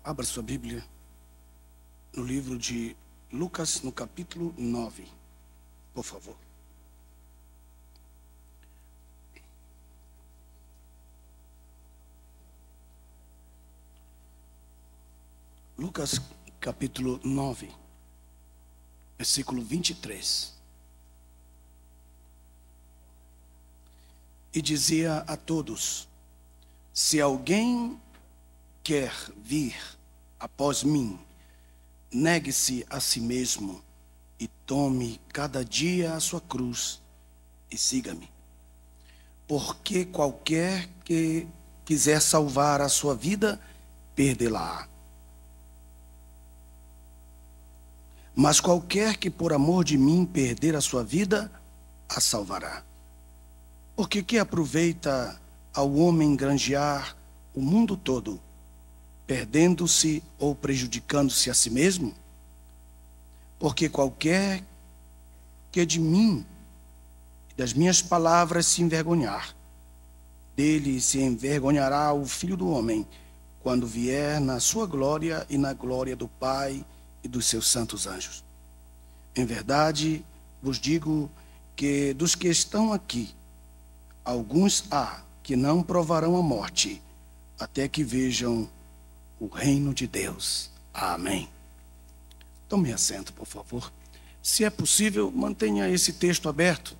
Abra sua Bíblia no livro de Lucas, no capítulo 9, por favor. Lucas, capítulo 9, versículo 23. E dizia a todos: se alguém quer vir após mim, negue-se a si mesmo e tome cada dia a sua cruz e siga-me. Porque qualquer que quiser salvar a sua vida, perdê-la-á. Mas qualquer que por amor de mim perder a sua vida, a salvará. Porque que aproveita ao homem granjear o mundo todo, perdendo-se ou prejudicando-se a si mesmo? Porque qualquer que de mim e das minhas palavras se envergonhar, dele se envergonhará o Filho do Homem, quando vier na sua glória e na glória do Pai e dos seus santos anjos. Em verdade, vos digo que dos que estão aqui, alguns há que não provarão a morte, até que vejam o reino de Deus. Amém. Tome assento, por favor. Se é possível, mantenha esse texto aberto.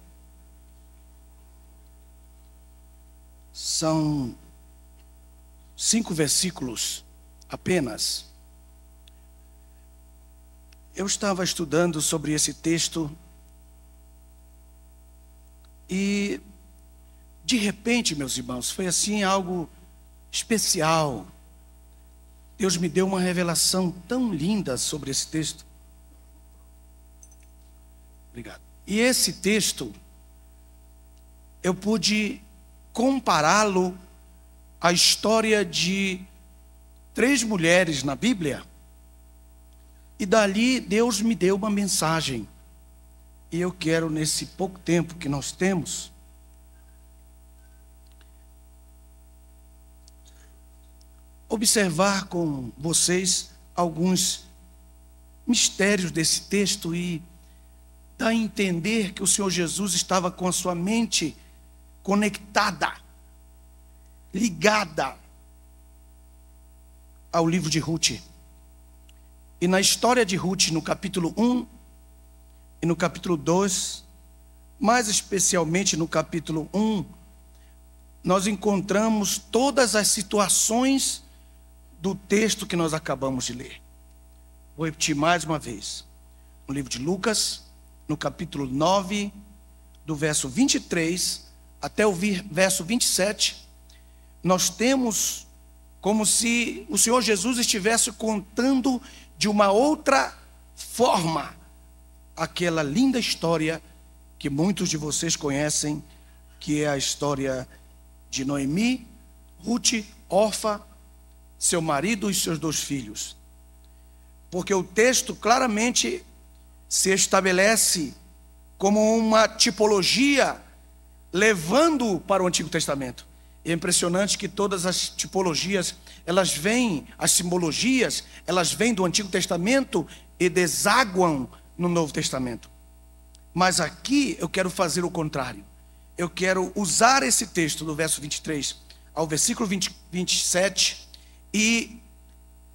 São 5 versículos apenas. Eu estava estudando sobre esse texto e, de repente, meus irmãos, foi assim algo especial. Deus me deu uma revelação tão linda sobre esse texto. Obrigado. E esse texto, eu pude compará-lo à história de 3 mulheres na Bíblia. E dali Deus me deu uma mensagem. E eu quero, nesse pouco tempo que nós temos, observar com vocês alguns mistérios desse texto e dar a entender que o Senhor Jesus estava com a sua mente conectada, ligada ao livro de Ruth. E na história de Ruth, no capítulo 1 e no capítulo 2, mais especialmente no capítulo 1, nós encontramos todas as situações do texto que nós acabamos de ler. Vou repetir mais uma vez. No livro de Lucas, no capítulo 9, do verso 23 até o verso 27, nós temos como se o Senhor Jesus estivesse contando de uma outra forma aquela linda história que muitos de vocês conhecem, que é a história de Noemi, Ruth, Orfa, seu marido e seus 2 filhos. Porque o texto claramente se estabelece como uma tipologia levando para o Antigo Testamento. É impressionante que todas as tipologias, elas vêm, as simbologias, elas vêm do Antigo Testamento e desaguam no Novo Testamento. Mas aqui eu quero fazer o contrário. Eu quero usar esse texto do verso 23 ao versículo 27 e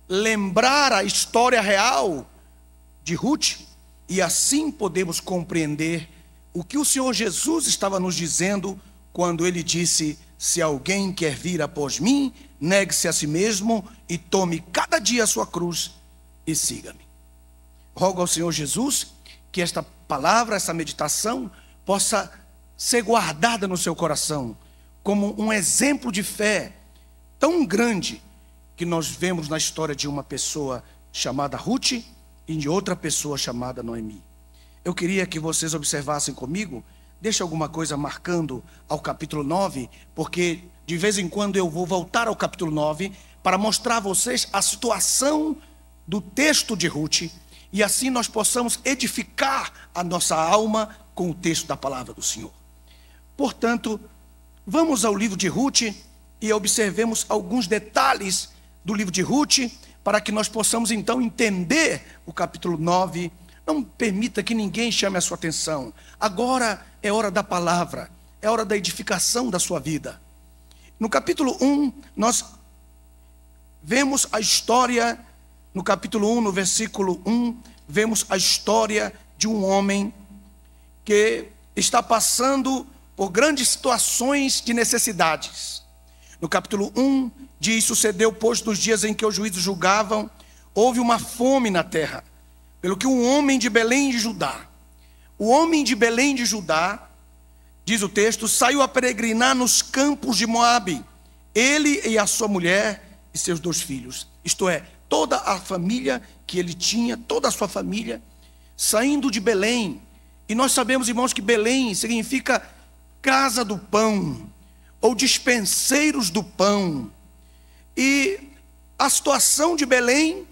lembrar a história real de Ruth, e assim podemos compreender o que o Senhor Jesus estava nos dizendo quando ele disse: se alguém quer vir após mim, negue-se a si mesmo e tome cada dia a sua cruz e siga-me. Rogo ao Senhor Jesus que esta palavra, essa meditação possa ser guardada no seu coração como um exemplo de fé tão grande que nós vemos na história de uma pessoa chamada Ruth e de outra pessoa chamada Noemi. Eu queria que vocês observassem comigo, deixa alguma coisa marcando ao capítulo 9, porque de vez em quando eu vou voltar ao capítulo 9 para mostrar a vocês a situação do texto de Ruth, e assim nós possamos edificar a nossa alma com o texto da palavra do Senhor. Portanto, vamos ao livro de Ruth e observemos alguns detalhes do livro de Ruth, para que nós possamos então entender o capítulo 9. Não permita que ninguém chame a sua atenção. Agora é hora da palavra, é hora da edificação da sua vida. No capítulo 1, nós vemos a história, no capítulo 1, no versículo 1, vemos a história de um homem que está passando por grandes situações de necessidades. No capítulo 1 diz: sucedeu, pois, nos dias em que os juízes julgavam, houve uma fome na terra, pelo que um homem de Belém de Judá, o homem de Belém de Judá, diz o texto, saiu a peregrinar nos campos de Moabe, ele e a sua mulher e seus 2 filhos, isto é, toda a família que ele tinha, toda a sua família, saindo de Belém. E nós sabemos, irmãos, que Belém significa casa do pão, ou dispenseiros do pão. E a situação de Belém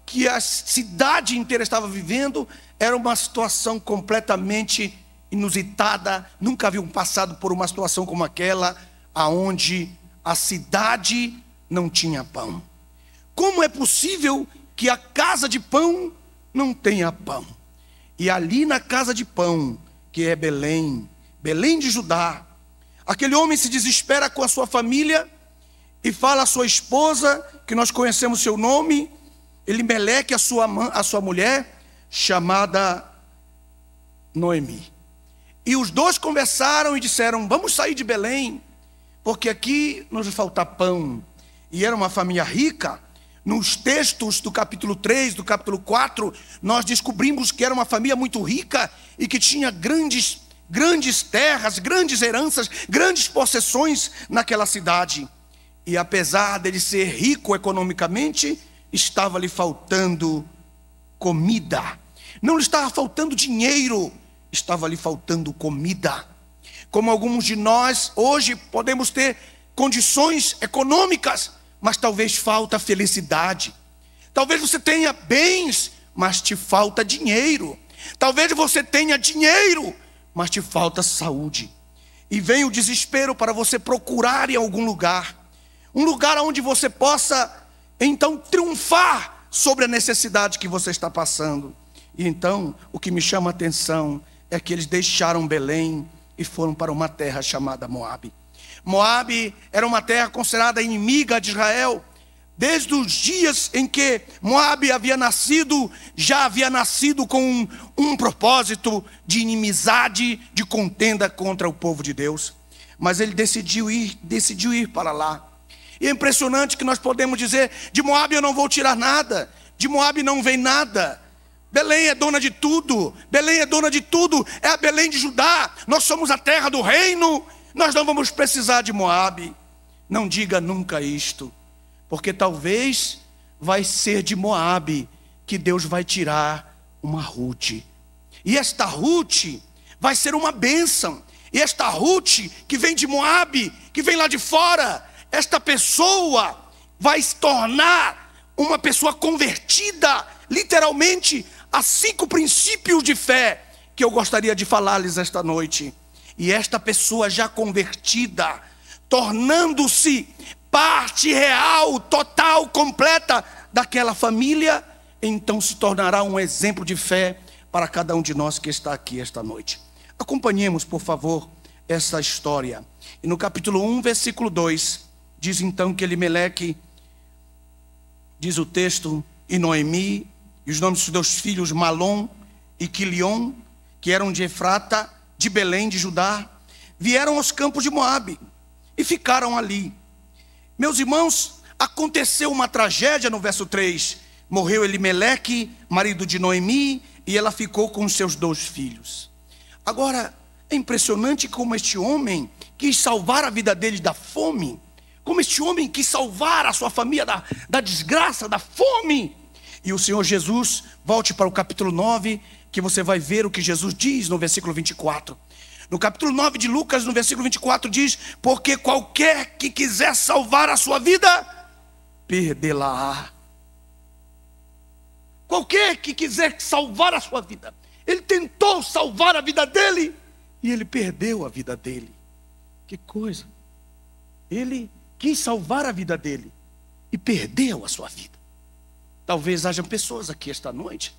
que a cidade inteira estava vivendo, era uma situação completamente inusitada. Nunca haviam passado por uma situação como aquela, aonde a cidade não tinha pão. Como é possível que a casa de pão não tenha pão? E ali na casa de pão, que é Belém, Belém de Judá, aquele homem se desespera com a sua família e fala à sua esposa, que nós conhecemos seu nome, Elimeleque, a sua mulher, chamada Noemi. E os 2 conversaram e disseram: vamos sair de Belém, porque aqui nos falta pão. E era uma família rica. Nos textos do capítulo 3, do capítulo 4, nós descobrimos que era uma família muito rica e que tinha grandes terras, grandes heranças, grandes possessões naquela cidade. E apesar dele ser rico economicamente, estava lhe faltando comida. Não lhe estava faltando dinheiro, estava lhe faltando comida. Como alguns de nós hoje podemos ter condições econômicas, mas talvez falta felicidade. Talvez você tenha bens, mas te falta dinheiro. Talvez você tenha dinheiro, mas te falta saúde. E vem o desespero para você procurar em algum lugar, um lugar onde você possa então triunfar sobre a necessidade que você está passando. E então o que me chama a atenção é que eles deixaram Belém e foram para uma terra chamada Moabe. Moabe era uma terra considerada inimiga de Israel. Desde os dias em que Moabe havia nascido, já havia nascido com um propósito de inimizade, de contenda contra o povo de Deus. Mas ele decidiu ir para lá. E é impressionante que nós podemos dizer: de Moabe eu não vou tirar nada, de Moabe não vem nada. Belém é dona de tudo, Belém é dona de tudo, é a Belém de Judá, nós somos a terra do reino, nós não vamos precisar de Moabe. Não diga nunca isto, porque talvez vai ser de Moabe que Deus vai tirar uma Ruth. E esta Ruth vai ser uma bênção. E esta Ruth que vem de Moabe, que vem lá de fora, esta pessoa vai se tornar uma pessoa convertida, literalmente, a 5 princípios de fé que eu gostaria de falar-lhes esta noite. E esta pessoa já convertida, tornando-se parte real, total, completa daquela família, então se tornará um exemplo de fé para cada um de nós que está aqui esta noite. Acompanhemos, por favor, essa história. E no capítulo 1, versículo 2, diz então que Elimeleque, diz o texto, e Noemi, e os nomes dos 2 filhos, Malom e Quilion, que eram de Efrata, de Belém de Judá, vieram aos campos de Moabe e ficaram ali. Meus irmãos, aconteceu uma tragédia no verso 3. Morreu Elimeleque, marido de Noemi, e ela ficou com seus 2 filhos. Agora, é impressionante como este homem quis salvar a vida dele da fome, como este homem quis salvar a sua família da desgraça, da fome. E o Senhor Jesus, volte para o capítulo 9, que você vai ver o que Jesus diz no versículo 24. No capítulo 9 de Lucas, no versículo 24 diz: porque qualquer que quiser salvar a sua vida, perdê-la-á. Qualquer que quiser salvar a sua vida, ele tentou salvar a vida dele, e ele perdeu a vida dele. Que coisa! Ele quis salvar a vida dele, e perdeu a sua vida. Talvez haja pessoas aqui esta noite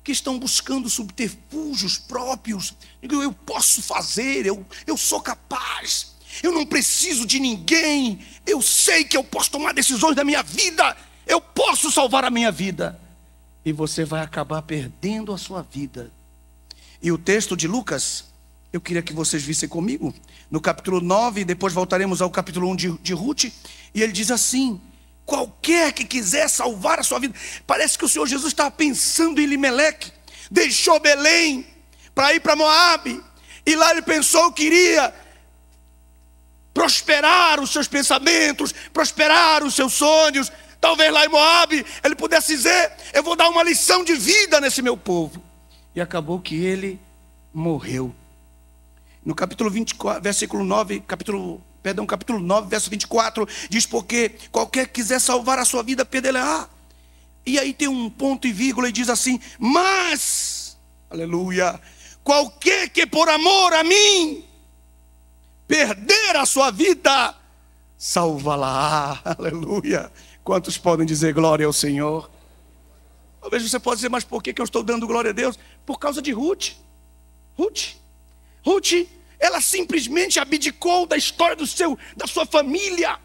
que estão buscando subterfúgios próprios. Eu posso fazer, eu sou capaz, eu não preciso de ninguém, eu sei que eu posso tomar decisões da minha vida, eu posso salvar a minha vida. E você vai acabar perdendo a sua vida. E o texto de Lucas, eu queria que vocês vissem comigo, no capítulo 9, depois voltaremos ao capítulo 1 de Ruth, e ele diz assim: qualquer que quiser salvar a sua vida. Parece que o Senhor Jesus estava pensando em Elimeleque. Deixou Belém para ir para Moabe, e lá ele pensou que iria prosperar os seus pensamentos, prosperar os seus sonhos. Talvez lá em Moabe ele pudesse dizer: eu vou dar uma lição de vida nesse meu povo. E acabou que ele morreu. No capítulo 24, versículo 9, capítulo 9, verso 24, diz: porque qualquer que quiser salvar a sua vida, perderá. E aí tem um ponto e vírgula e diz assim: mas, aleluia, qualquer que por amor a mim perder a sua vida, salva-la. Aleluia. Quantos podem dizer glória ao Senhor? Talvez você possa dizer: mas por que eu estou dando glória a Deus? Por causa de Ruth. Ruth, ela simplesmente abdicou da história da sua família.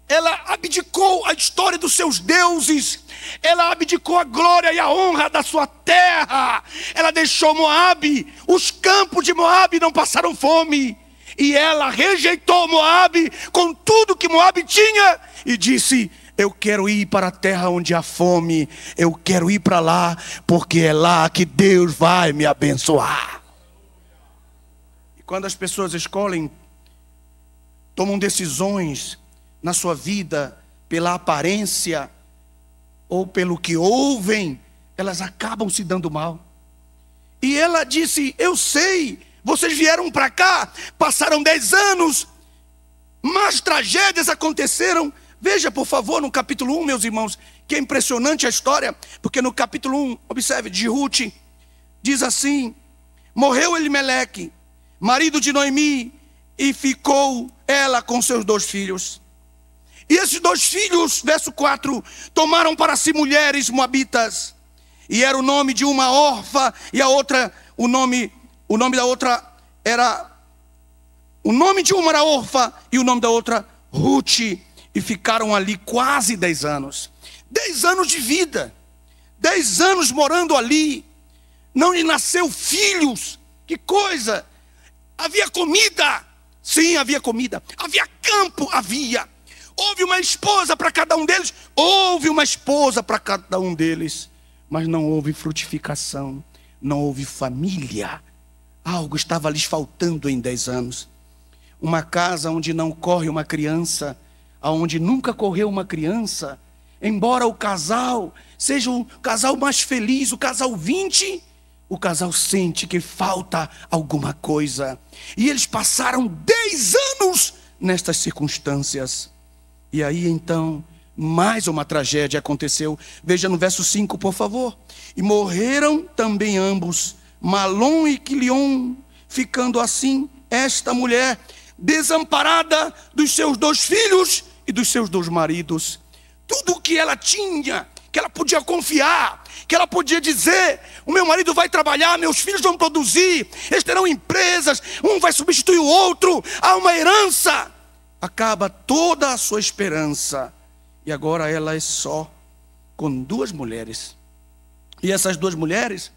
Ela abdicou a história dos seus deuses. Ela abdicou a glória e a honra da sua terra. Ela deixou Moabe. Os campos de Moabe não passaram fome. E ela rejeitou Moabe com tudo que Moabe tinha e disse: eu quero ir para a terra onde há fome. Eu quero ir para lá, porque é lá que Deus vai me abençoar. E quando as pessoas escolhem, tomam decisões na sua vida pela aparência ou pelo que ouvem, elas acabam se dando mal. E ela disse: eu sei, vocês vieram para cá, passaram 10 anos, mas tragédias aconteceram. Veja, por favor, no capítulo 1, meus irmãos, que é impressionante a história, porque no capítulo 1, observe, de Ruth, diz assim: morreu Elimeleque, marido de Noemi, e ficou ela com seus 2 filhos. E esses 2 filhos, verso 4, tomaram para si mulheres moabitas, e era o nome de uma Orfa, e a outra, o nome da outra era, o nome de uma era Orfa, e o nome da outra Ruth. E ficaram ali quase 10 anos. 10 anos de vida. 10 anos morando ali. Não lhe nasceu filhos. Que coisa. Havia comida. Sim, havia comida. Havia campo. Havia. Houve uma esposa para cada um deles. Houve uma esposa para cada um deles. Mas não houve frutificação. Não houve família. Algo estava lhes faltando em 10 anos. Uma casa onde não corre uma criança, aonde nunca correu uma criança, embora o casal seja o casal mais feliz, o casal 20, o casal sente que falta alguma coisa. E eles passaram 10 anos nestas circunstâncias. E aí então, mais uma tragédia aconteceu. Veja no verso 5, por favor. E morreram também ambos, Malom e Quilion, ficando assim esta mulher desamparada dos seus 2 filhos e dos seus 2 maridos. Tudo o que ela tinha, que ela podia confiar, que ela podia dizer: o meu marido vai trabalhar, meus filhos vão produzir, eles terão empresas, um vai substituir o outro, há uma herança. Acaba toda a sua esperança. E agora ela é só com 2 mulheres. E essas 2 mulheres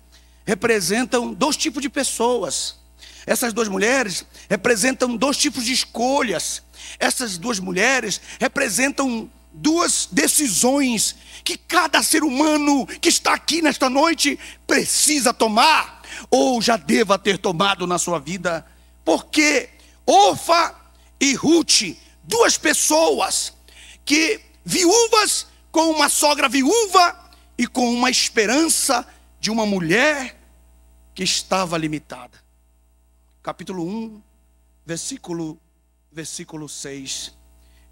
representam 2 tipos de pessoas. Essas 2 mulheres representam 2 tipos de escolhas. Essas 2 mulheres representam 2 decisões que cada ser humano que está aqui nesta noite precisa tomar, ou já deva ter tomado na sua vida. Porque Orfa e Ruth, 2 pessoas que viúvas, com uma sogra viúva e com uma esperança de uma mulher que estava limitada. Capítulo 1, versículo 6.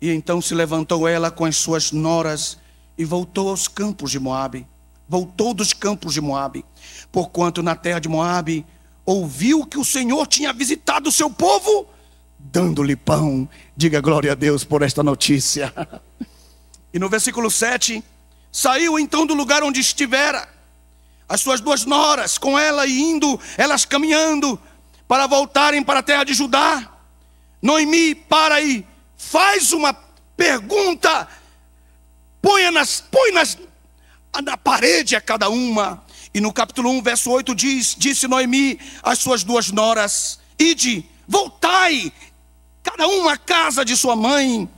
E então se levantou ela com as suas noras e voltou aos campos de Moabe. Voltou dos campos de Moabe, porquanto na terra de Moabe ouviu que o Senhor tinha visitado o seu povo, dando-lhe pão. Diga glória a Deus por esta notícia. E no versículo 7, saiu então do lugar onde estivera, as suas duas noras com ela, e indo, elas caminhando, para voltarem para a terra de Judá. Noemi para e faz uma pergunta, põe na parede a cada uma. E no capítulo 1, verso 8 diz: disse Noemi às suas duas noras: ide, voltai, cada uma à casa de sua mãe,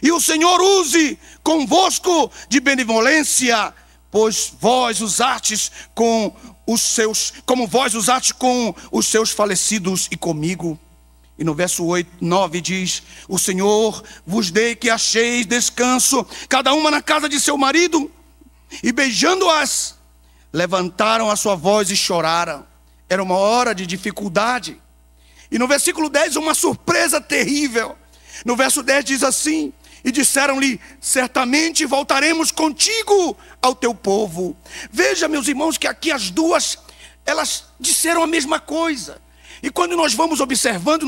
e o Senhor use convosco de benevolência, pois vós usastes com os seus, como vós usastes com os seus falecidos e comigo. E no verso 9 diz: o Senhor vos dê que acheis descanso, cada uma na casa de seu marido. E beijando-as, levantaram a sua voz e choraram. Era uma hora de dificuldade. E no versículo 10, uma surpresa terrível. No verso 10 diz assim: e disseram-lhe: certamente voltaremos contigo ao teu povo. Veja, meus irmãos, que aqui as duas, elas disseram a mesma coisa. E quando nós vamos observando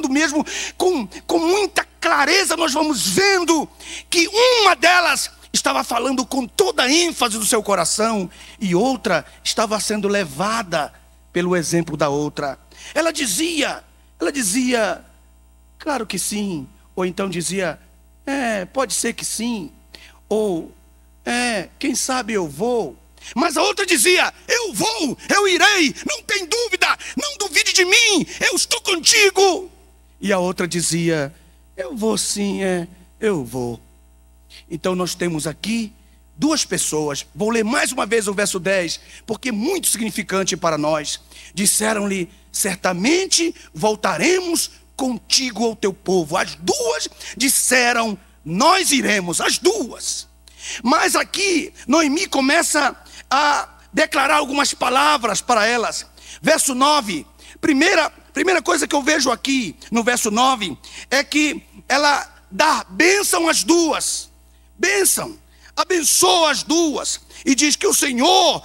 mesmo com muita clareza, nós vamos vendo que uma delas estava falando com toda a ênfase do seu coração, e outra estava sendo levada pelo exemplo da outra. Ela dizia, claro que sim. Ou então dizia, pode ser que sim. Ou, quem sabe eu vou. Mas a outra dizia: eu vou, eu irei, não tem dúvida, não duvide de mim, eu estou contigo. E a outra dizia: eu vou sim, eu vou. Então nós temos aqui duas pessoas. Vou ler mais uma vez o verso 10, porque é muito significante para nós. Disseram-lhe: certamente voltaremos contigo ao teu povo. As duas disseram: nós iremos, as duas. Mas aqui Noemi começa a declarar algumas palavras para elas. Verso 9, primeira coisa que eu vejo aqui no verso 9 é que ela dá bênção às duas. Bênção, abençoa as duas e diz que o Senhor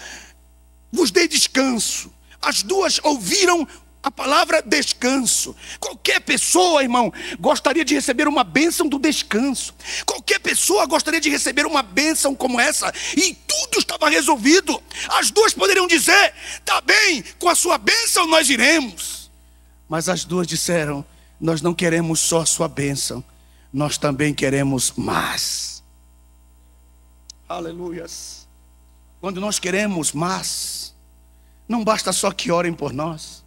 vos dê descanso. As duas ouviram a palavra descanso. Qualquer pessoa, irmão, gostaria de receber uma bênção do descanso. Qualquer pessoa gostaria de receber uma bênção como essa, e tudo estava resolvido. As duas poderiam dizer: tá bem, com a sua bênção nós iremos. Mas as duas disseram: nós não queremos só a sua bênção, nós também queremos mais. Aleluias. Quando nós queremos mais, não basta só que orem por nós.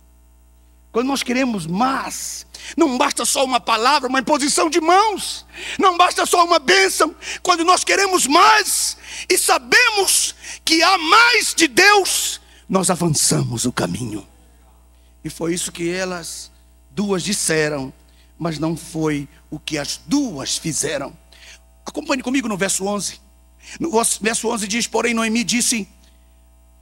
Quando nós queremos mais, não basta só uma palavra, uma imposição de mãos. Não basta só uma bênção. Quando nós queremos mais e sabemos que há mais de Deus, nós avançamos o caminho. E foi isso que elas duas disseram, mas não foi o que as duas fizeram. Acompanhe comigo no verso 11. No verso 11 diz: porém Noemi disse,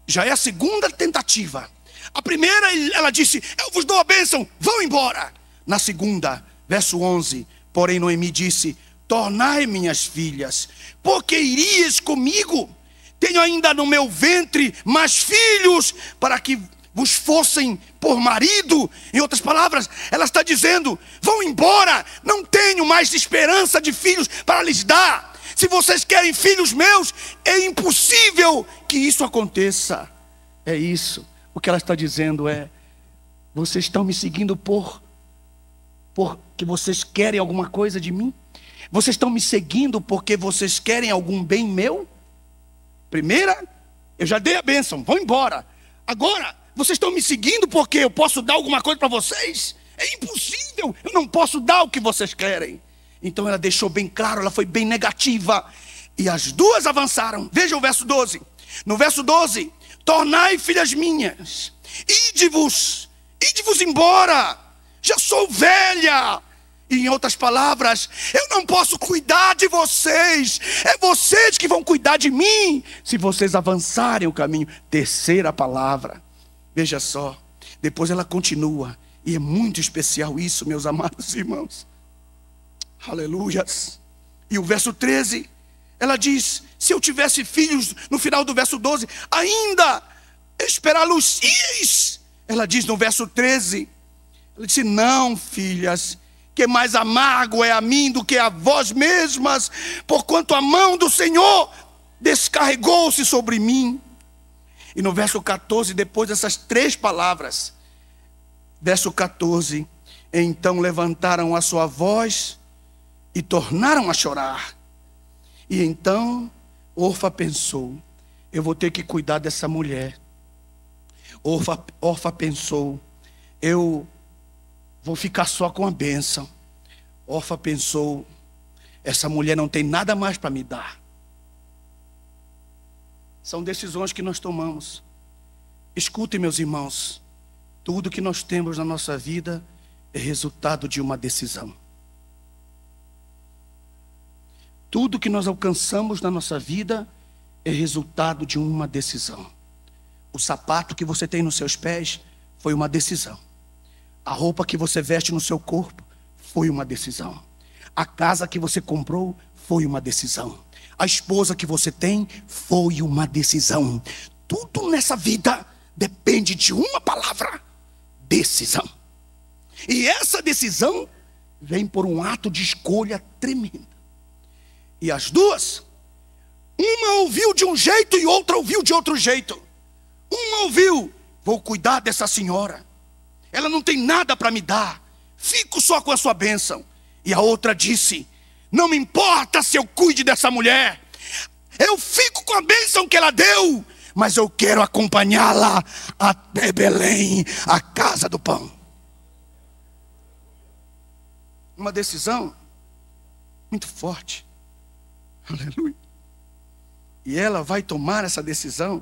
já é a segunda tentativa. A primeira ela disse: eu vos dou a bênção, vão embora. Na segunda, verso 11, porém Noemi disse: tornai minhas filhas, porque irias comigo? Tenho ainda no meu ventre mais filhos, para que vos fossem por marido. Em outras palavras, ela está dizendo: vão embora, não tenho mais esperança de filhos para lhes dar. Se vocês querem filhos meus, é impossível que isso aconteça. É isso. O que ela está dizendo é: vocês estão me seguindo porque vocês querem alguma coisa de mim? Vocês estão me seguindo porque vocês querem algum bem meu? Primeira, eu já dei a bênção, vão embora. Agora, vocês estão me seguindo porque eu posso dar alguma coisa para vocês? É impossível, eu não posso dar o que vocês querem. Então ela deixou bem claro, ela foi bem negativa. E as duas avançaram. Veja o verso 12. No verso 12: tornai filhas minhas, ide-vos embora, já sou velha. E em outras palavras, eu não posso cuidar de vocês, é vocês que vão cuidar de mim, se vocês avançarem o caminho. Terceira palavra, veja só, depois ela continua, e é muito especial isso, meus amados irmãos. Aleluias. E o verso 13, ela diz: se eu tivesse filhos, no final do verso 12, ainda esperá-los-ies. Ela diz no verso 13, ela disse: não, filhas, que mais amargo é a mim do que a vós mesmas, porquanto a mão do Senhor descarregou-se sobre mim. E no verso 14, depois dessas 3 palavras, verso 14, então levantaram a sua voz e tornaram a chorar. E então Orfa pensou: eu vou ter que cuidar dessa mulher. Orfa pensou: eu vou ficar só com a bênção. Orfa pensou: essa mulher não tem nada mais para me dar. São decisões que nós tomamos. Escutem, meus irmãos, tudo que nós temos na nossa vida é resultado de uma decisão. Tudo que nós alcançamos na nossa vida é resultado de uma decisão. O sapato que você tem nos seus pés foi uma decisão. A roupa que você veste no seu corpo foi uma decisão. A casa que você comprou foi uma decisão. A esposa que você tem foi uma decisão. Tudo nessa vida depende de uma palavra: decisão. E essa decisão vem por um ato de escolha tremenda. E as duas, uma ouviu de um jeito e outra ouviu de outro jeito. Uma ouviu: vou cuidar dessa senhora, ela não tem nada para me dar, fico só com a sua bênção. E a outra disse: não me importa se eu cuide dessa mulher, eu fico com a bênção que ela deu, mas eu quero acompanhá-la até Belém, a casa do pão. Uma decisão muito forte. Aleluia. E ela vai tomar essa decisão.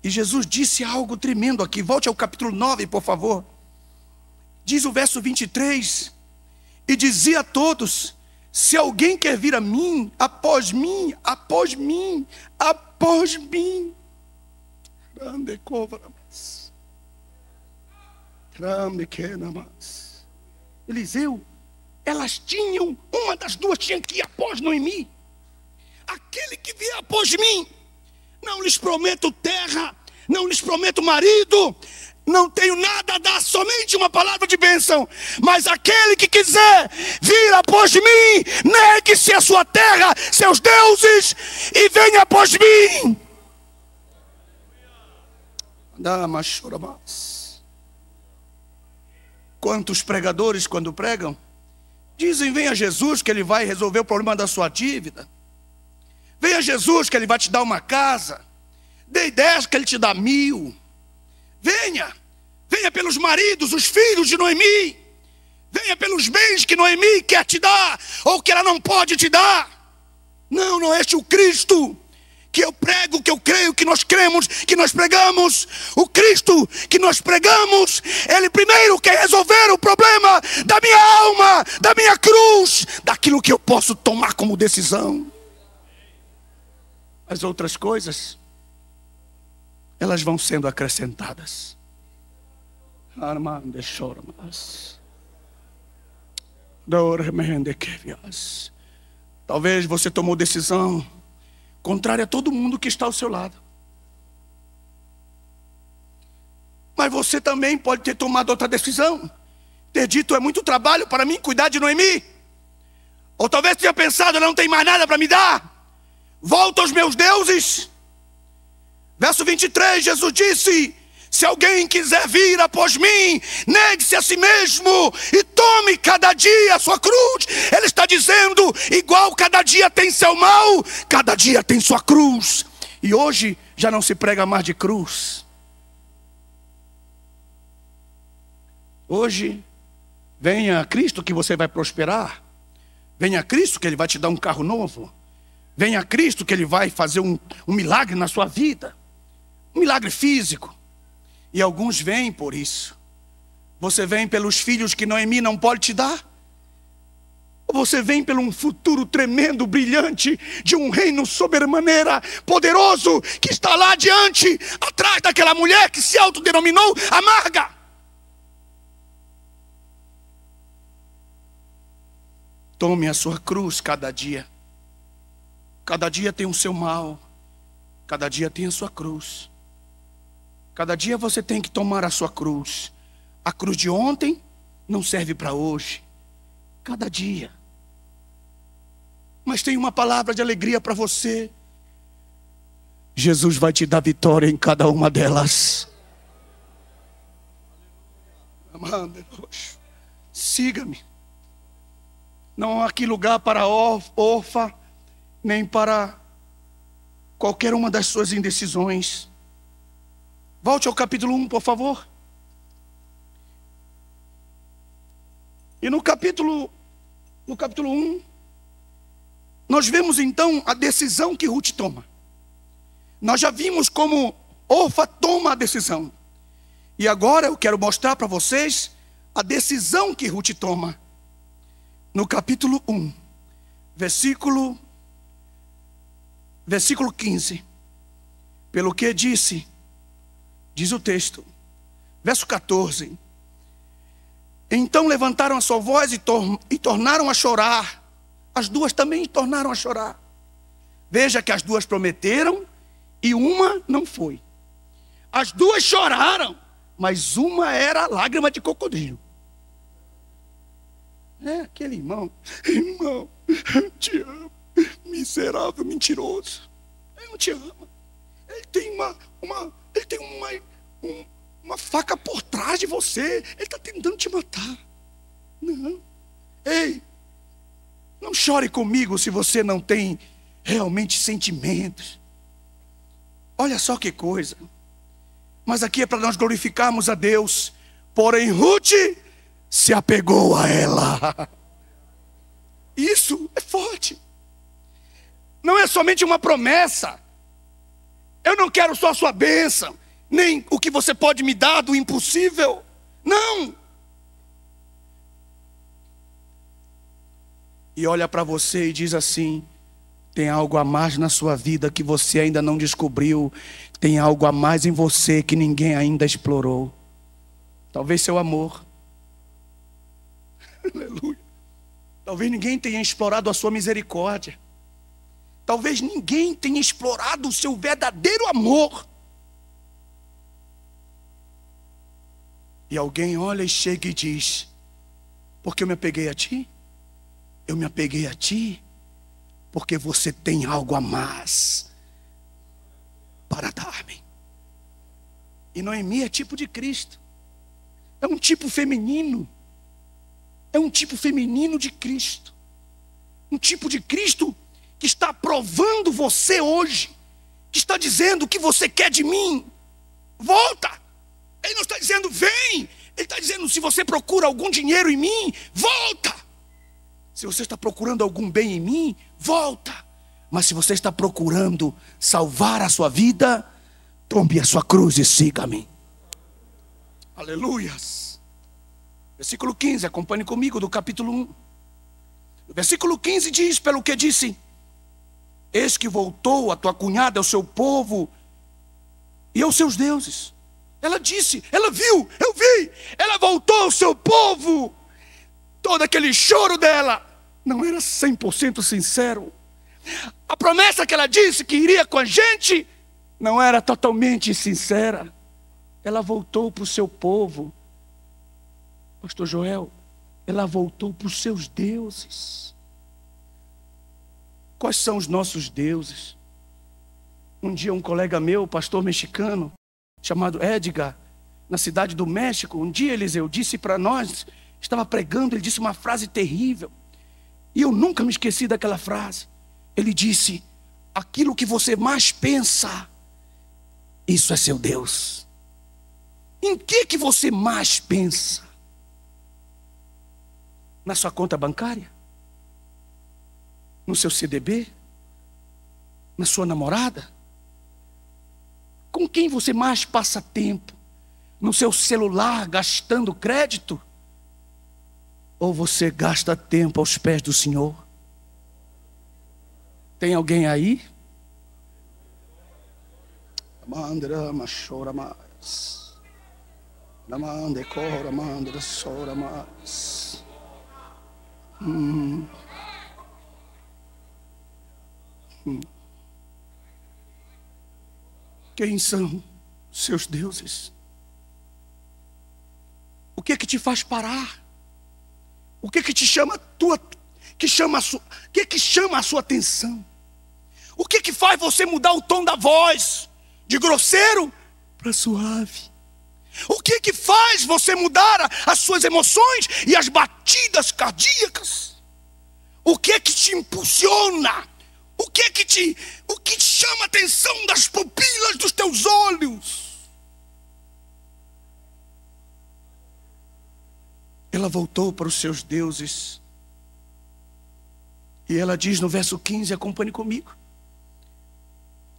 E Jesus disse algo tremendo aqui. Volte ao capítulo 9, por favor. Diz o verso 23. E dizia a todos: se alguém quer vir a mim, após mim, após mim, após mim. Eliseu, elas tinham, uma das duas tinha que ir após Noemi. Aquele que vier após mim, não lhes prometo terra, não lhes prometo marido, não tenho nada a dar, somente uma palavra de bênção. Mas aquele que quiser vir após mim, negue-se a sua terra, seus deuses, e venha após mim. Quantos pregadores, quando pregam, dizem: venha Jesus que ele vai resolver o problema da sua dívida. Venha Jesus que ele vai te dar uma casa. Dê 10 que ele te dá 1000. Venha pelos maridos, os filhos de Noemi. Venha pelos bens que Noemi quer te dar, ou que ela não pode te dar. Não é este o Cristo que eu prego, que eu creio, que nós cremos, que nós pregamos. O Cristo que nós pregamos, ele primeiro quer resolver o problema da minha alma, da minha cruz, daquilo que eu posso tomar como decisão. As outras coisas, elas vão sendo acrescentadas. Talvez você tomou decisão contrária a todo mundo que está ao seu lado. Mas você também pode ter tomado outra decisão, ter dito: é muito trabalho para mim cuidar de Noemi. Ou talvez tenha pensado: ela não tem mais nada para me dar, volto aos meus deuses. Verso 23, Jesus disse: se alguém quiser vir após mim, negue-se a si mesmo e tome cada dia a sua cruz. Ele está dizendo: igual cada dia tem seu mal, cada dia tem sua cruz. E hoje já não se prega mais de cruz. Hoje, venha a Cristo que você vai prosperar. Venha a Cristo que ele vai te dar um carro novo. Venha a Cristo que ele vai fazer um milagre na sua vida. Um milagre físico. E alguns vêm por isso. Você vem pelos filhos que Noemi não pode te dar? Ou você vem pelo um futuro tremendo, brilhante, de um reino sobremaneira poderoso, que está lá adiante, atrás daquela mulher que se autodenominou amarga? Tome a sua cruz cada dia. Cada dia tem o seu mal. Cada dia tem a sua cruz. Cada dia você tem que tomar a sua cruz. A cruz de ontem não serve para hoje. cada dia. Mas tem uma palavra de alegria para você. Jesus vai te dar vitória em cada uma delas. Siga-me. Não há aqui lugar para órfã, nem para qualquer uma das suas indecisões. Volte ao capítulo 1, por favor. E no capítulo 1, nós vemos então a decisão que Ruth toma. Nós já vimos como Orfa toma a decisão. E agora eu quero mostrar para vocês a decisão que Ruth toma. No capítulo 1, versículo 15. Pelo que diz o texto, verso 14. Então levantaram a sua voz e tornaram a chorar. As duas também tornaram a chorar. Veja que as duas prometeram e uma não foi. As duas choraram, mas uma era lágrima de crocodilo. Aquele irmão, eu te amo, miserável, mentiroso. Ele não te ama. Ele tem uma faca por trás de você. Ele está tentando te matar. Não. Ei, não chore comigo se você não tem realmente sentimentos. Olha só que coisa. Mas aqui é para nós glorificarmos a Deus. Porém Ruth se apegou a ela. Isso é forte. Não é somente uma promessa. Eu não quero só a sua bênção, nem o que você pode me dar do impossível. Não. E olha para você e diz assim: tem algo a mais na sua vida que você ainda não descobriu. Tem algo a mais em você que ninguém ainda explorou. Talvez seu amor. Aleluia. Talvez ninguém tenha explorado a sua misericórdia. Talvez ninguém tenha explorado o seu verdadeiro amor. E alguém olha e chega e diz: porque eu me apeguei a ti? Eu me apeguei a ti porque você tem algo a mais para dar-me. E Noemi é tipo de Cristo. É um tipo feminino. É um tipo feminino de Cristo. Um tipo de Cristo que está provando você hoje. Que está dizendo: o que você quer de mim? Volta. Ele não está dizendo vem. Ele está dizendo: se você procura algum dinheiro em mim, volta. Se você está procurando algum bem em mim, volta. Mas se você está procurando salvar a sua vida, tome a sua cruz e siga-me. Aleluias. Versículo 15, acompanhe comigo do capítulo 1. O versículo 15 diz: pelo que disse: eis que voltou a tua cunhada ao seu povo e aos seus deuses. Ela disse, ela viu, eu vi. Ela voltou ao seu povo. Todo aquele choro dela não era 100% sincero. A promessa que ela disse que iria com a gente não era totalmente sincera. Ela voltou para o seu povo. Pastor Joel, ela voltou para os seus deuses. Quais são os nossos deuses? Um dia um colega meu, pastor mexicano, chamado Edgar, na cidade do México, um dia Eliseu disse para nós, estava pregando, ele disse uma frase terrível. E eu nunca me esqueci daquela frase. Ele disse: aquilo que você mais pensa, isso é seu Deus. Em que você mais pensa? Na sua conta bancária? No seu CDB? Na sua namorada? Com quem você mais passa tempo? No seu celular, gastando crédito? Ou você gasta tempo aos pés do Senhor? Tem alguém aí? Quem são seus deuses? O que é que te faz parar? O que te chama que chama a sua atenção? O que faz você mudar o tom da voz de grosseiro para suave? O que faz você mudar as suas emoções e as batidas cardíacas? O que te impulsiona? O que te chama a atenção das pupilas dos teus olhos? Ela voltou para os seus deuses. E ela diz no verso 15, acompanhe comigo: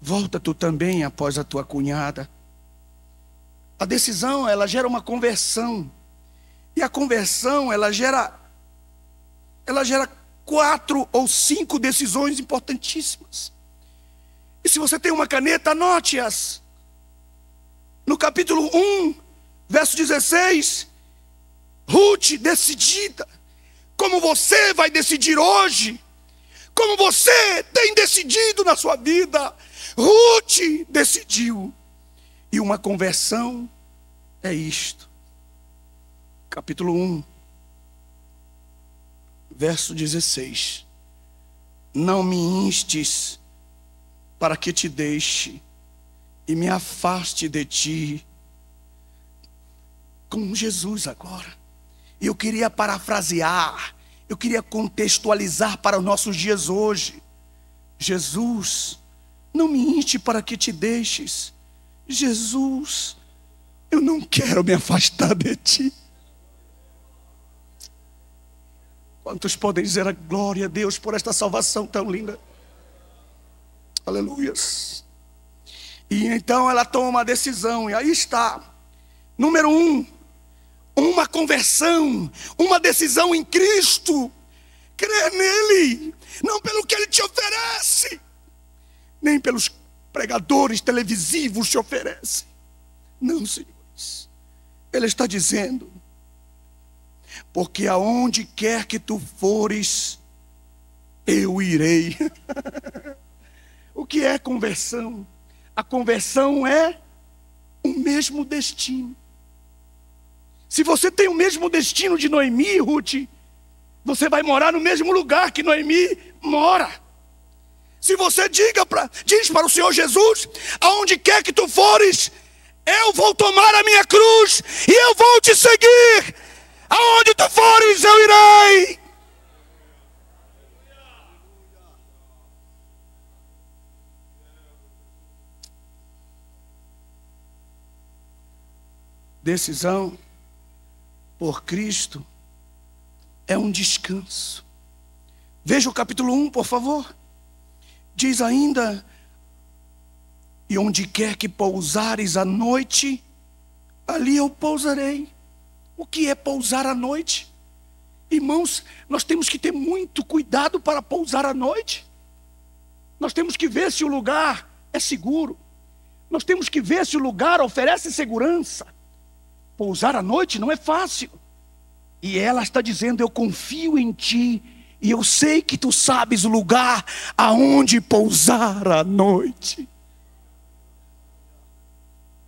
volta tu também após a tua cunhada. A decisão, ela gera uma conversão. E a conversão, ela gera 4 ou 5 decisões importantíssimas. E se você tem uma caneta, anote-as. No capítulo 1, verso 16, Ruth decidida, como você vai decidir hoje, como você tem decidido na sua vida. Ruth decidiu. E uma conversão é isto. Capítulo 1, verso 16. Não me instes para que te deixe e me afaste de ti. Com Jesus agora. E eu queria parafrasear, eu queria contextualizar para os nossos dias hoje. Jesus, não me inste para que te deixes. Jesus, eu não quero me afastar de ti. Quantos podem dizer a glória a Deus por esta salvação tão linda? Aleluias. E então ela toma uma decisão, e aí está. Número 1, uma conversão, uma decisão em Cristo. Crer nele, não pelo que ele te oferece, nem pelos pregadores televisivos te oferecem. Não, senhores. Ele está dizendo: porque aonde quer que tu fores, eu irei. O que é conversão? A conversão é o mesmo destino. Se você tem o mesmo destino de Noemi, Ruth, você vai morar no mesmo lugar que Noemi mora. Se você diz para o Senhor Jesus: aonde quer que tu fores, eu vou tomar a minha cruz e eu vou te seguir. Aonde tu fores, eu irei. Decisão por Cristo é um descanso. Veja o capítulo 1, por favor. Diz ainda: e onde quer que pousares à noite, ali eu pousarei. O que é pousar à noite? Irmãos, nós temos que ter muito cuidado para pousar à noite. Nós temos que ver se o lugar é seguro. Nós temos que ver se o lugar oferece segurança. Pousar à noite não é fácil. E ela está dizendo: eu confio em ti, e eu sei que tu sabes o lugar aonde pousar à noite.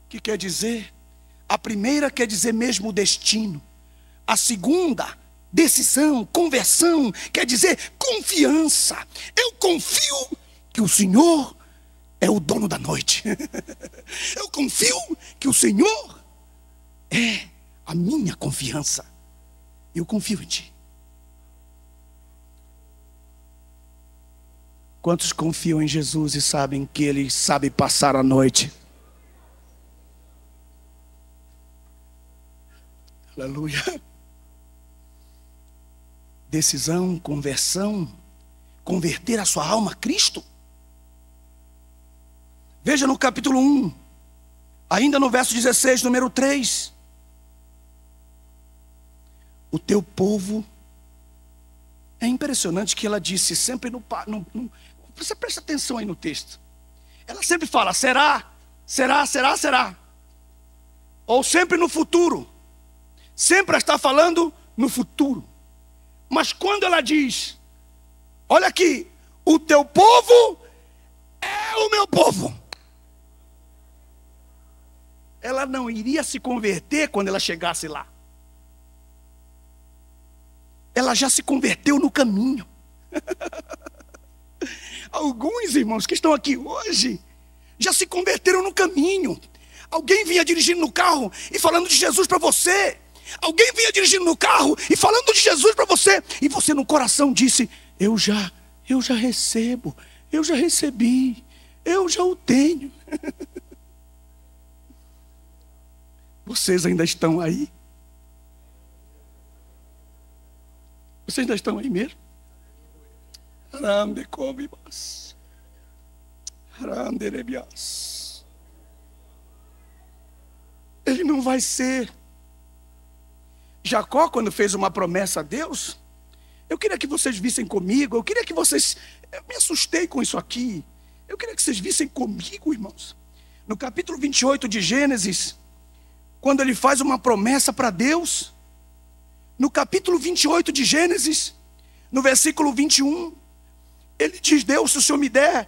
O que quer dizer? A primeira quer dizer mesmo destino. A segunda, decisão, conversão, quer dizer confiança. Eu confio que o Senhor é o dono da noite. Eu confio que o Senhor é a minha confiança. Eu confio em ti. Quantos confiam em Jesus e sabem que Ele sabe passar a noite? Aleluia. Decisão, conversão, converter a sua alma a Cristo. Veja no capítulo 1, ainda no verso 16, número 3. O teu povo, é impressionante que ela disse sempre você presta atenção aí no texto. Ela sempre fala: será, será, será, será. Ou sempre no futuro. Sempre está falando no futuro. Mas quando ela diz: olha aqui, o teu povo é o meu povo, ela não iria se converter quando ela chegasse lá. ela já se converteu no caminho. Alguns irmãos que estão aqui hoje já se converteram no caminho. Alguém vinha dirigindo no carro e falando de Jesus para você. Alguém vinha dirigindo no carro e falando de Jesus para você. E você no coração disse: eu já recebo, eu já recebi, eu já o tenho. Vocês ainda estão aí? Vocês ainda estão aí mesmo? Ele não vai ser. Jacó, quando fez uma promessa a Deus, eu queria que vocês vissem comigo, eu me assustei com isso aqui. Eu queria que vocês vissem comigo, irmãos. No capítulo 28 de Gênesis, quando ele faz uma promessa para Deus, no capítulo 28 de Gênesis, no versículo 21, ele diz: Deus, se o Senhor me der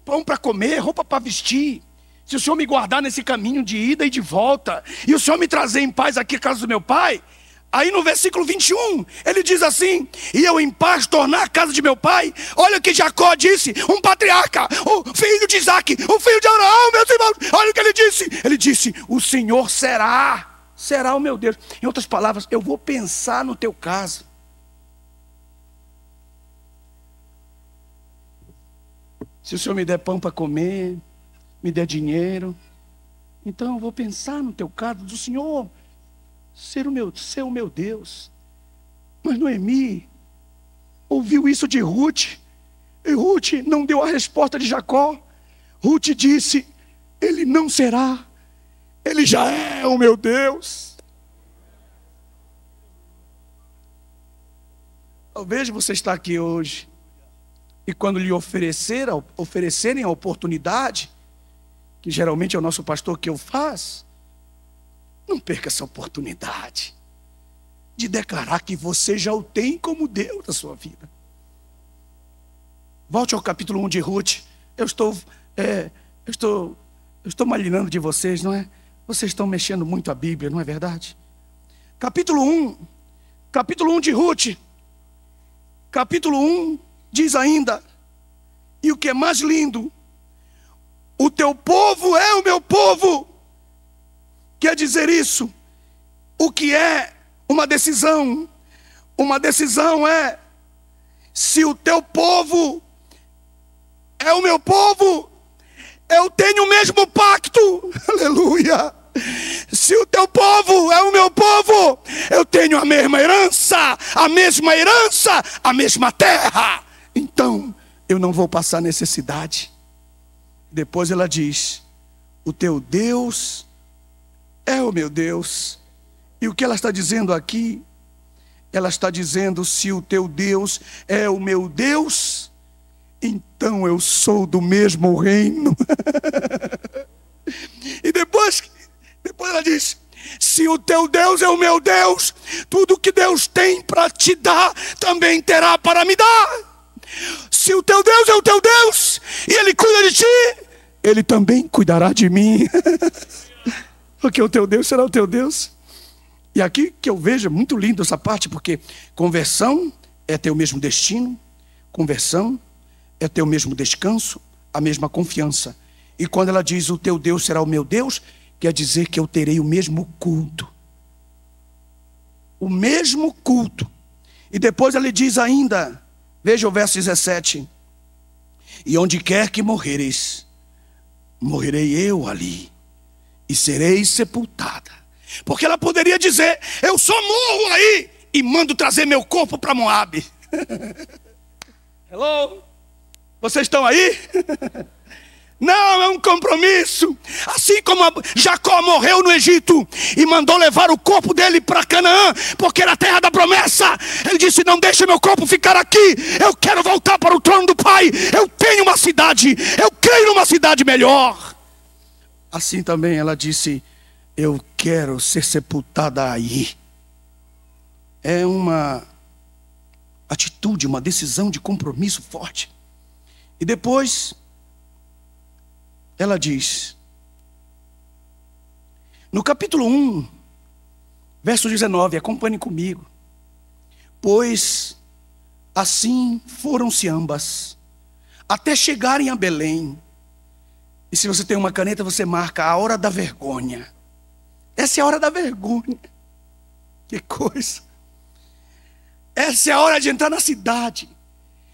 pão para comer, roupa para vestir, se o Senhor me guardar nesse caminho de ida e de volta, e o Senhor me trazer em paz aqui à casa do meu pai. Aí no versículo 21, ele diz assim: e eu em paz tornar a casa de meu pai. Olha o que Jacó disse, um patriarca, o filho de Isaac, o filho de Abraão, meus irmãos. Olha o que ele disse: o Senhor será o meu Deus. Em outras palavras, eu vou pensar no teu caso. Se o Senhor me der pão para comer, me der dinheiro, então eu vou pensar no teu caso, do Senhor ser o meu Deus. Mas Noemi ouviu isso de Ruth, e Ruth não deu a resposta de Jacó. Ruth disse: ele não será, ele já é o meu Deus. Talvez você está aqui hoje, e quando lhe oferecerem a oportunidade, que geralmente é o nosso pastor que o faz, não perca essa oportunidade de declarar que você já o tem como Deus na sua vida. Volte ao capítulo 1 de Ruth. Eu estou malinando de vocês, não é? Vocês estão mexendo muito a Bíblia, não é verdade? Capítulo 1 de Ruth. Capítulo 1 diz ainda, e o que é mais lindo: o teu povo é o meu povo. Quer dizer isso? O que é uma decisão? Uma decisão é: se o teu povo é o meu povo, eu tenho o mesmo pacto. Aleluia! Se o teu povo é o meu povo, eu tenho a mesma herança, a mesma terra. Então, eu não vou passar necessidade. Depois ela diz: o teu Deus é o meu Deus. E o que ela está dizendo aqui? Ela está dizendo: se o teu Deus é o meu Deus, então eu sou do mesmo reino. E depois ela diz: se o teu Deus é o meu Deus, tudo que Deus tem para te dar, também terá para me dar. Se o teu Deus é o teu Deus, e Ele cuida de ti, Ele também cuidará de mim. Porque o teu Deus será o teu Deus. E aqui que eu vejo, é muito lindo essa parte, porque conversão é ter o mesmo destino, conversão é ter o mesmo descanso, a mesma confiança. E quando ela diz: o teu Deus será o meu Deus, quer dizer que eu terei o mesmo culto. O mesmo culto. E depois ele diz ainda, veja o verso 17: e onde quer que morrereis, morrerei eu ali, e serei sepultada. Porque ela poderia dizer: eu só morro aí e mando trazer meu corpo para Moabe. Hello? Vocês estão aí? Não, é um compromisso. Assim como Jacó morreu no Egito e mandou levar o corpo dele para Canaã, porque era a terra da promessa, ele disse: não deixe meu corpo ficar aqui, eu quero voltar para o trono do Pai. Eu tenho uma cidade, eu creio numa cidade melhor. Assim também ela disse: eu quero ser sepultada aí. É uma atitude, uma decisão de compromisso forte. E depois ela diz, no capítulo 1, verso 19, acompanhe comigo: Pois assim foram-se ambas, até chegarem a Belém. E se você tem uma caneta, você marca a hora da vergonha. Essa é a hora da vergonha. Que coisa. Essa é a hora de entrar na cidade.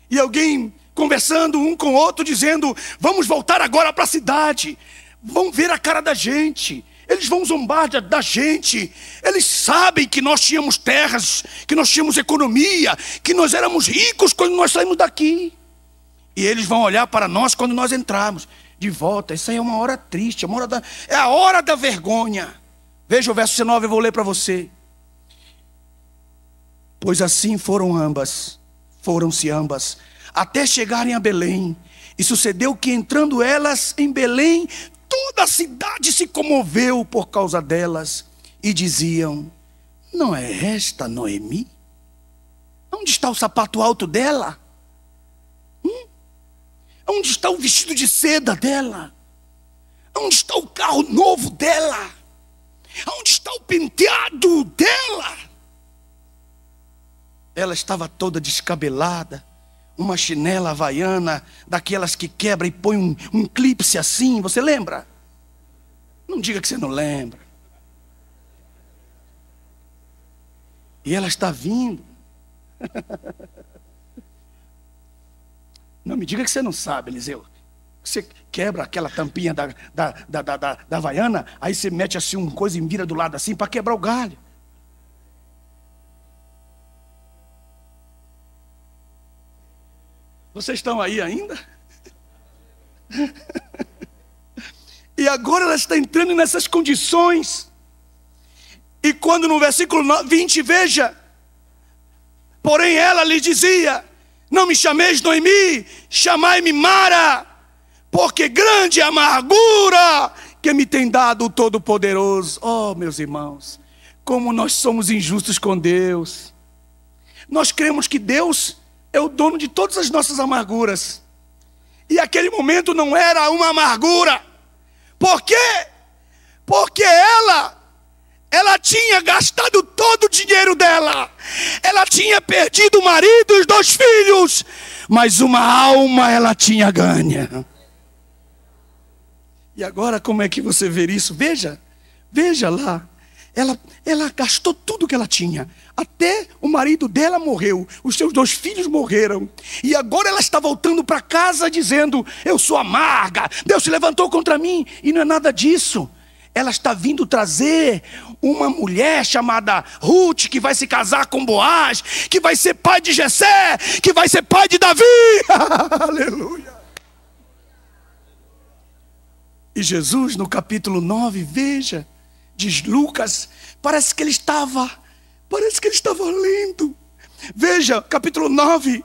E alguém conversando um com o outro, dizendo: vamos voltar agora para a cidade. Vão ver a cara da gente. Eles vão zombar da gente. Eles sabem que nós tínhamos terras, que nós tínhamos economia, que nós éramos ricos quando nós saímos daqui. E eles vão olhar para nós quando nós entrarmos de volta. Isso aí é uma hora triste, é a hora da vergonha. Veja o verso 19, eu vou ler para você. Pois assim foram-se ambas, até chegarem a Belém. E sucedeu que, entrando elas em Belém, toda a cidade se comoveu por causa delas. E diziam: não é esta Noemi? Onde está o sapato alto dela? Onde está o vestido de seda dela? Onde está o carro novo dela? Onde está o penteado dela? Ela estava toda descabelada, uma chinela havaiana, daquelas que quebra e põe um clípse assim, você lembra? Não diga que você não lembra. E ela está vindo. Não me diga que você não sabe, Eliseu. Você quebra aquela tampinha da havaiana, aí você mete assim uma coisa e vira do lado assim para quebrar o galho. Vocês estão aí ainda? E agora ela está entrando nessas condições. E quando no versículo 20, veja: porém ela lhe dizia: não me chameis Noemi, chamai-me Mara, porque grande é a amargura que me tem dado o Todo-Poderoso. Oh, meus irmãos, como nós somos injustos com Deus. Nós cremos que Deus é o dono de todas as nossas amarguras. E aquele momento não era uma amargura. Por quê? Porque ela tinha gastado todo o dinheiro dela. Ela tinha perdido o marido e os 2 filhos. Mas uma alma ela tinha ganha. E agora como é que você vê isso? Veja lá. Ela gastou tudo que ela tinha. Até o marido dela morreu. Os seus 2 filhos morreram. E agora ela está voltando para casa dizendo: eu sou amarga, Deus se levantou contra mim. E não é nada disso. Ela está vindo trazer uma mulher chamada Ruth, que vai se casar com Boaz, que vai ser pai de Jessé, que vai ser pai de Davi. Aleluia. E Jesus, no capítulo 9, veja, diz Lucas, parece que ele estava lendo. Veja, capítulo 9,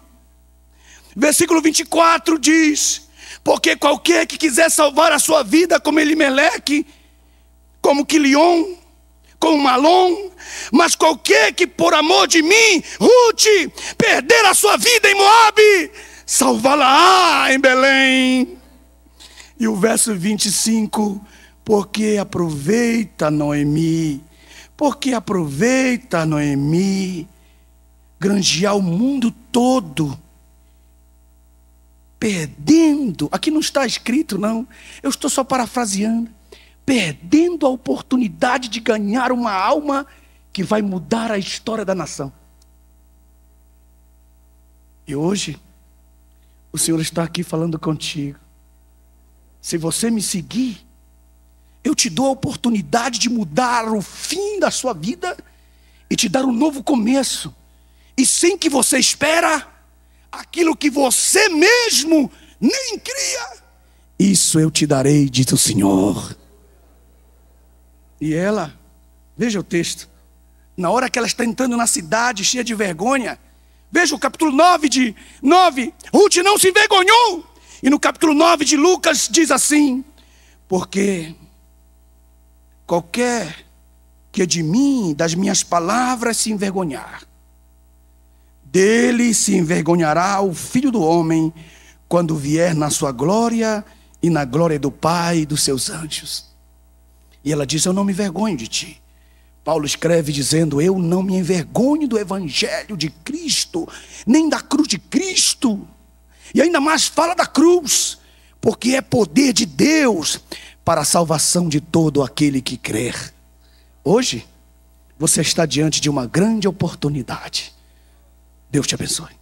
versículo 24 diz: porque qualquer que quiser salvar a sua vida, como Elimeleque, como Quilion, como Malom, mas qualquer que por amor de mim, Ruth, perder a sua vida em Moabe, salvá-la em Belém. E o verso 25: porque aproveita Noemi, granjear o mundo todo, perdendo, aqui não está escrito não, eu estou só parafraseando, perdendo a oportunidade de ganhar uma alma que vai mudar a história da nação. E hoje, o Senhor está aqui falando contigo. Se você me seguir, eu te dou a oportunidade de mudar o fim da sua vida e te dar um novo começo. E sem que você espera, aquilo que você mesmo nem cria, isso eu te darei, diz o Senhor. E ela, veja o texto, na hora que ela está entrando na cidade cheia de vergonha, veja o capítulo 9, Ruth não se envergonhou. E no capítulo 9 de Lucas diz assim: porque qualquer que de mim, das minhas palavras se envergonhar, dele se envergonhará o Filho do Homem, quando vier na sua glória e na glória do Pai e dos seus anjos. E ela diz: eu não me envergonho de ti, Paulo escreve dizendo: eu não me envergonho do evangelho de Cristo, nem da cruz de Cristo. E ainda mais fala da cruz, porque é poder de Deus para a salvação de todo aquele que crer. Hoje, você está diante de uma grande oportunidade. Deus te abençoe.